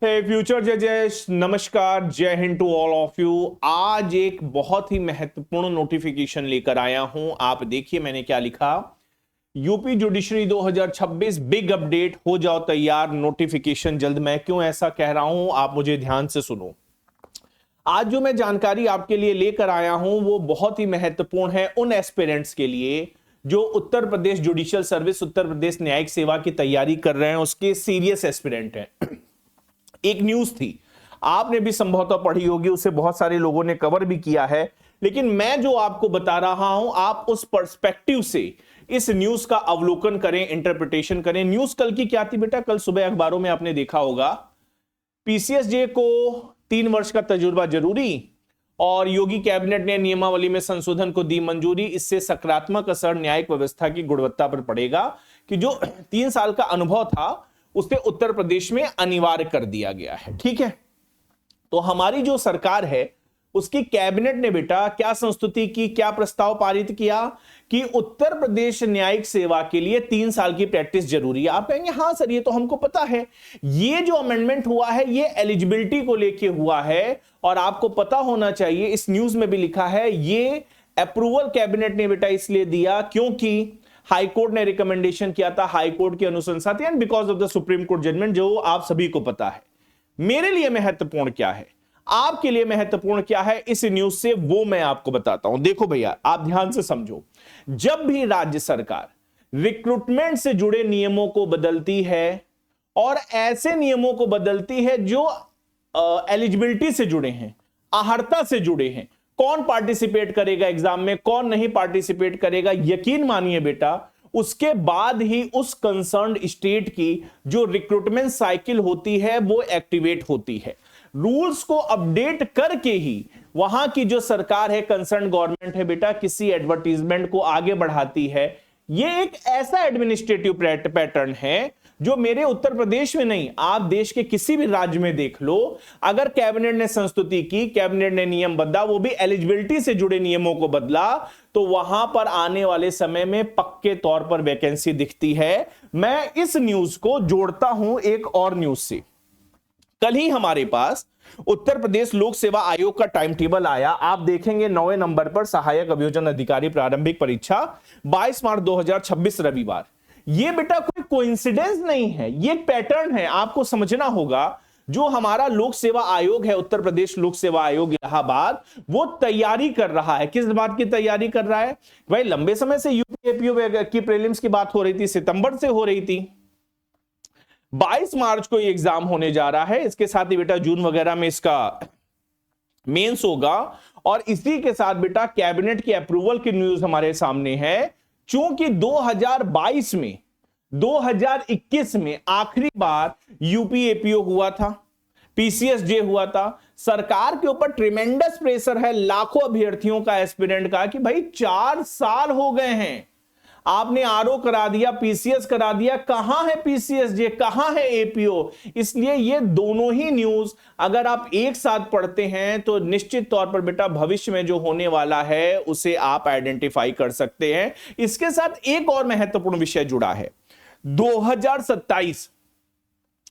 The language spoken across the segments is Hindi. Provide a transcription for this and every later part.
फ्यूचर जजेस, नमस्कार, जय हिंद टू ऑल ऑफ यू। आज एक बहुत ही महत्वपूर्ण नोटिफिकेशन लेकर आया हूं। आप देखिए मैंने क्या लिखा। यूपी जुडिशरी 2026 बिग अपडेट, हो जाओ तैयार, नोटिफिकेशन जल्द। मैं क्यों ऐसा कह रहा हूं, आप मुझे ध्यान से सुनो। आज जो मैं जानकारी आपके लिए लेकर आया हूं वो बहुत ही महत्वपूर्ण है उन एस्पिरेंट्स के लिए जो उत्तर प्रदेश जुडिशियल सर्विस, उत्तर प्रदेश न्यायिक सेवा की तैयारी कर रहे हैं, उसके सीरियस एस्पिरेंट हैं। एक न्यूज थी, आपने भी संभवतः पढ़ी होगी, उसे बहुत सारे लोगों ने कवर भी किया है, लेकिन मैं जो आपको बता रहा हूं आप उस पर्सपेक्टिव से इस न्यूज का अवलोकन करें, इंटरप्रिटेशन करें। न्यूज कल की क्या थी बेटा? कल सुबह अखबारों में आपने देखा होगा, पीसीएसजे को 3 वर्ष का तजुर्बा जरूरी और योगी कैबिनेट ने नियमावली में संशोधन को दी मंजूरी। इससे सकारात्मक असर न्यायिक व्यवस्था की गुणवत्ता पर पड़ेगा कि जो 3 साल का अनुभव था उसे उत्तर प्रदेश में अनिवार्य कर दिया गया है। ठीक है, तो हमारी जो सरकार है उसकी कैबिनेट ने बेटा क्या संस्तुति की, क्या प्रस्ताव पारित किया कि उत्तर प्रदेश न्यायिक सेवा के लिए 3 साल की प्रैक्टिस जरूरी है। आप कहेंगे हाँ सर ये तो हमको पता है। ये जो अमेंडमेंट हुआ है ये एलिजिबिलिटी को लेके हुआ है और आपको पता होना चाहिए, इस न्यूज में भी लिखा है, ये अप्रूवल कैबिनेट ने बेटा इसलिए दिया क्योंकि हाईकोर्ट ने रिकमेंडेशन किया था, हाईकोर्ट की अनुशंसा थी, and because of the supreme court judgment, जो आप सभी को पता है। मेरे लिए महत्वपूर्ण क्या है, आपके लिए महत्वपूर्ण क्या है इस न्यूज से, वो मैं आपको बताता हूं। देखो भैया, आप ध्यान से समझो। जब भी राज्य सरकार रिक्रूटमेंट से जुड़े नियमों को बदलती है और ऐसे नियमों को बदलती है जो एलिजिबिलिटी से जुड़े हैं, अहर्ता से जुड़े हैं, कौन पार्टिसिपेट करेगा एग्जाम में, कौन नहीं पार्टिसिपेट करेगा, यकीन मानिए बेटा उसके बाद ही उस कंसर्न्ड स्टेट की जो रिक्रूटमेंट साइकिल होती है वो एक्टिवेट होती है। रूल्स को अपडेट करके ही वहां की जो सरकार है, कंसर्न गवर्नमेंट है बेटा, किसी एडवर्टीजमेंट को आगे बढ़ाती है। ये एक ऐसा एडमिनिस्ट्रेटिव पैटर्न है जो मेरे उत्तर प्रदेश में नहीं, आप देश के किसी भी राज्य में देख लो। अगर कैबिनेट ने संस्तुति की, कैबिनेट ने नियम बदला, वो भी एलिजिबिलिटी से जुड़े नियमों को बदला, तो वहां पर आने वाले समय में पक्के तौर पर वैकेंसी दिखती है। मैं इस न्यूज को जोड़ता हूं एक और न्यूज से। कल ही हमारे पास उत्तर प्रदेश लोक सेवा आयोग का टाइम टेबल आया। आप देखेंगे 9वें नंबर पर सहायक अभियोजन अधिकारी प्रारंभिक परीक्षा 22 मार्च 2026 रविवार। ये बेटा कोई कोइंसिडेंस नहीं है, ये पैटर्न है, आपको समझना होगा। जो हमारा लोक सेवा आयोग है, उत्तर प्रदेश लोक सेवा आयोग इलाहाबाद, वो तैयारी कर रहा है। किस बात की तैयारी कर रहा है भाई? लंबे समय से यूपीएपीओ की प्रीलिम्स की बात हो रही थी, सितंबर से हो रही थी, 22 मार्च को ये एग्जाम होने जा रहा है। इसके साथ ही बेटा जून वगैरह में इसका मेंस होगा और इसी के साथ बेटा कैबिनेट की अप्रूवल की न्यूज हमारे सामने है। चूंकि 2022 में 2021 में आखिरी बार यूपीएपीओ हुआ था, पीसीएसजे हुआ था, सरकार के ऊपर ट्रिमेंडस प्रेशर है लाखों अभ्यर्थियों का, एस्पिरेंट का, कि भाई 4 साल हो गए हैं, आपने आरओ करा दिया, पीसीएस करा दिया, कहां है पीसीएसजे, कहां है एपीओ। इसलिए ये दोनों ही न्यूज अगर आप एक साथ पढ़ते हैं तो निश्चित तौर पर बेटा भविष्य में जो होने वाला है उसे आप आइडेंटिफाई कर सकते हैं। इसके साथ एक और महत्वपूर्ण विषय जुड़ा है। 2027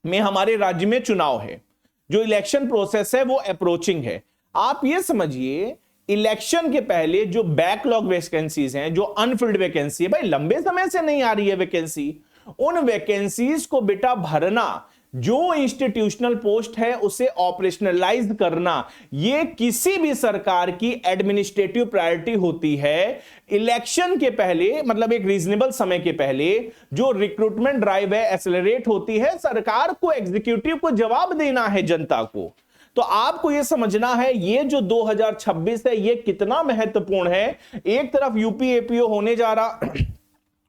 में हमारे राज्य में चुनाव है, जो इलेक्शन प्रोसेस है वो अप्रोचिंग है। आप ये समझिए, इलेक्शन के पहले जो बैकलॉग वैकेंसीज हैं, जो अनफिल्ड वैकेंसी है, भाई लंबे समय से नहीं आ रही है वैकेंसी, उन वैकेंसीज को बेटा भरना, जो इंस्टीट्यूशनल पोस्ट है उसे ऑपरेशनलाइज करना, ये किसी भी सरकार की एडमिनिस्ट्रेटिव प्रायोरिटी होती है। इलेक्शन के पहले, मतलब एक रीजनेबल समय के पहले जो रिक्रूटमेंट ड्राइव है एक्सेलरेट होती है। सरकार को, एग्जीक्यूटिव को जवाब देना है जनता को। तो आपको यह समझना है ये जो 2026 है ये कितना महत्वपूर्ण है। एक तरफ यूपीएपीओ होने जा रहा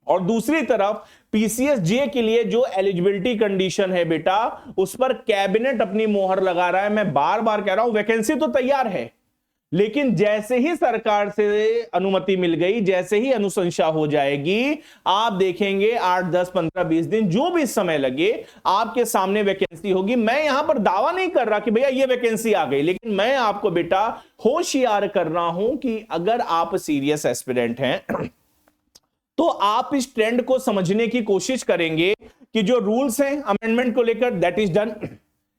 और दूसरी तरफ पीसीएसजे के लिए जो एलिजिबिलिटी कंडीशन है बेटा, उस पर कैबिनेट अपनी मोहर लगा रहा है। मैं बार बार कह रहा हूं, वैकेंसी तो तैयार है, लेकिन जैसे ही सरकार से अनुमति मिल गई, जैसे ही अनुशंसा हो जाएगी, आप देखेंगे 8, 10, 15, 20 दिन, जो भी समय लगे, आपके सामने वैकेंसी होगी। मैं यहां पर दावा नहीं कर रहा कि भैया ये वैकेंसी आ गई, लेकिन मैं आपको बेटा होशियार कर रहा हूं कि अगर आप सीरियस एस्पिरेंट हैं तो आप इस ट्रेंड को समझने की कोशिश करेंगे कि जो रूल्स हैं अमेंडमेंट को लेकर, that is done,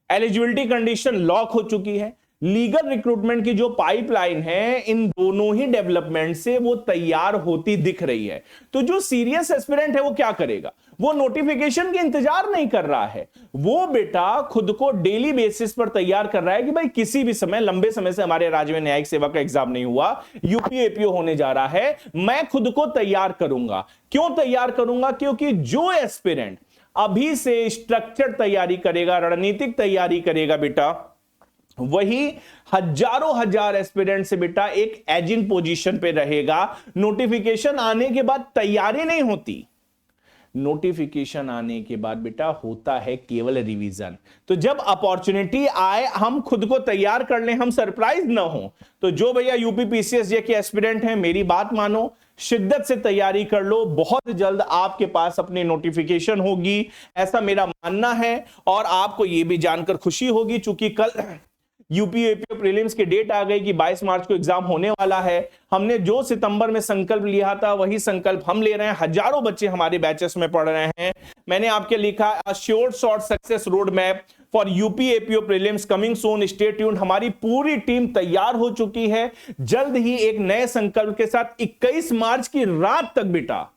eligibility condition lock हो चुकी है, लीगल रिक्रूटमेंट की जो पाइपलाइन है इन दोनों ही डेवलपमेंट से वो तैयार होती दिख रही है। तो जो सीरियस एस्पिरेंट है वो क्या करेगा, वो नोटिफिकेशन का इंतजार नहीं कर रहा है, वो बेटा खुद को डेली बेसिस पर तैयार कर रहा है कि भाई किसी भी समय, लंबे समय से हमारे राज्य में न्यायिक सेवा का एग्जाम नहीं हुआ, यूपीएपीओ होने जा रहा है, मैं खुद को तैयार करूंगा। क्यों तैयार करूंगा? क्योंकि जो एस्पिरेंट अभी से स्ट्रक्चर्ड तैयारी करेगा, रणनीतिक तैयारी करेगा बेटा, वही हजारों हजार एस्पिरेंट से बेटा एक एजिंग पोजीशन पे रहेगा। नोटिफिकेशन आने के बाद तैयारी नहीं होती, नोटिफिकेशन आने के बाद बेटा होता है केवल रिवीजन। तो जब अपॉर्चुनिटी आए हम खुद को तैयार कर लें, हम सरप्राइज ना हो। तो जो भैया यूपी पीसीएस के एस्पिरेंट हैं, मेरी बात मानो, शिद्दत से तैयारी कर लो, बहुत जल्द आपके पास अपनी नोटिफिकेशन होगी, ऐसा मेरा मानना है। और आपको यह भी जानकर खुशी होगी, चूंकि कल यूपीएपीओ प्रीलिम्स की डेट आ गई कि 22 मार्च को एग्जाम होने वाला है। हमने जो सितंबर में संकल्प लिया था वही संकल्प हम ले रहे हैं। हजारों बच्चे हमारे बैचेस में पढ़ रहे हैं। मैंने आपके लिखा a sure short success road map for UPAPO prelims coming soon, stay tuned. हमारी पूरी टीम तैयार हो चुकी है। जल्द ही एक नए संकल्प के साथ 21 मार्च की रात तक बेटा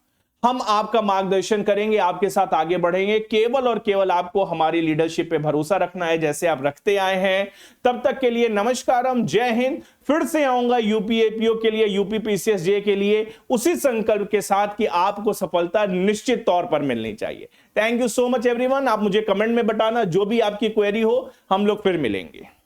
हम आपका मार्गदर्शन करेंगे, आपके साथ आगे बढ़ेंगे। केवल और केवल आपको हमारी लीडरशिप पे भरोसा रखना है, जैसे आप रखते आए हैं। तब तक के लिए नमस्कारम, जय हिंद। फिर से आऊंगा यूपीएपीओ के लिए, यूपी पीसीएसजे के लिए, उसी संकल्प के साथ कि आपको सफलता निश्चित तौर पर मिलनी चाहिए। Thank you so much everyone. आप मुझे कमेंट में बताना जो भी आपकी क्वेरी हो, हम लोग फिर मिलेंगे।